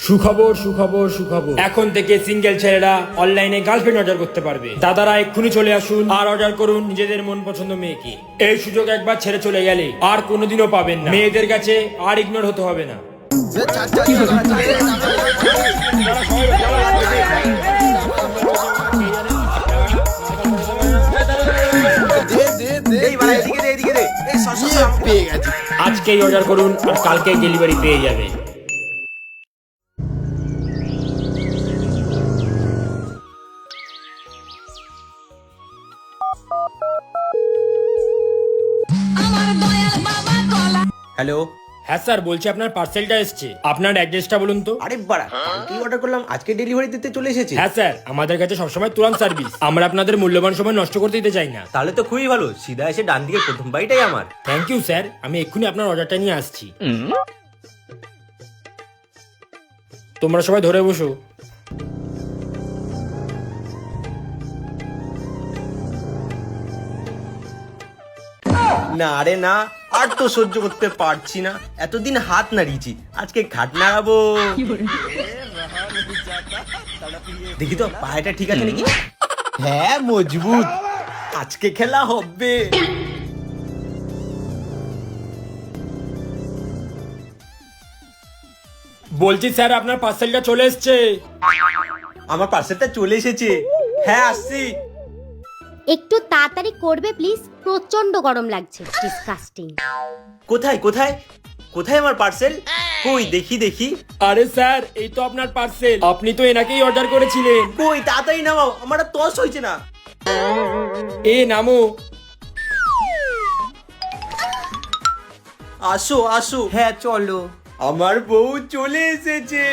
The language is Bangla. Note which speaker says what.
Speaker 1: সুখবর সুখবর সুখবর, এখন থেকে সিঙ্গেল ছেলেরা অনলাইনে গার্লফ্রেন্ড অর্ডার করতে পারবে। দাদারা এক্ষুনি চলে আসুন আর অর্ডার করুন নিজেদের মন পছন্দ মেয়েকে। এই সুযোগ একবার ছেড়ে চলে গেলে আর কোনোদিনও পাবেন না। মেয়েদের কাছে আর ইগনোর হতে হবে না। আজকেই অর্ডার করুন আর কালকেই ডেলিভারি পেয়ে যাবে।
Speaker 2: হ্যালো।
Speaker 1: হ্যাঁ স্যার, বলছি আপনার পার্সেলটা এসছে। আপনার অ্যাড্রেসটা বলুন তো।
Speaker 2: আরে বাড়া, কালকেই অর্ডার করলাম, আজকে ডেলিভারি দিতে চলে এসেছে।
Speaker 1: হ্যাঁ স্যার, আমাদের কাছে সবসময় তুরন্ত সার্ভিস। আমরা আপনাদের মূল্যবান সময় নষ্ট করতে দিতে চাই না।
Speaker 2: তাহলে তো খুবই ভালো, সিধা এসে ডান দিকে প্রথম বাইটাই আমার।
Speaker 1: থ্যাংক ইউ স্যার, আমি এক্ষুনি আপনার অর্ডারটা নিয়ে আসছি। তোমরা সবাই ধরে বসো।
Speaker 2: না রে না, আর তো সহ্য করতে পারছি না। এতদিন হাত নাড়িয়েছি, আজকে ঘাট নাড়াবো। দেখি তো পায়েটা ঠিক আছে নাকি। হ্যাঁ মজবুত, আজকে খেলা হবে।
Speaker 1: বলছি স্যার, আপনার পার্সেলটা চলে এসছে।
Speaker 2: আমার পার্সেলটা চলে এসেছে। হ্যাঁ আসছি।
Speaker 3: একটু তাড়াতাড়ি করবে প্লিজ, প্রচন্ড গরম লাগছে। ডিসকাস্টিং।
Speaker 2: কোথায় কোথায় কোথায় আমার পার্সেল? কই দেখি দেখি।
Speaker 1: আরে স্যার, এই তো আপনার পার্সেল। আপনি তো এনাকেই অর্ডার করেছিলেন।
Speaker 2: কই তাড়াতাড়ি নামাও, আমার আর তস হয়েছে না।
Speaker 1: এ নামো।
Speaker 2: আসো আসো। হ্যাঁ চলো, আমার বউ চলে এসেছে।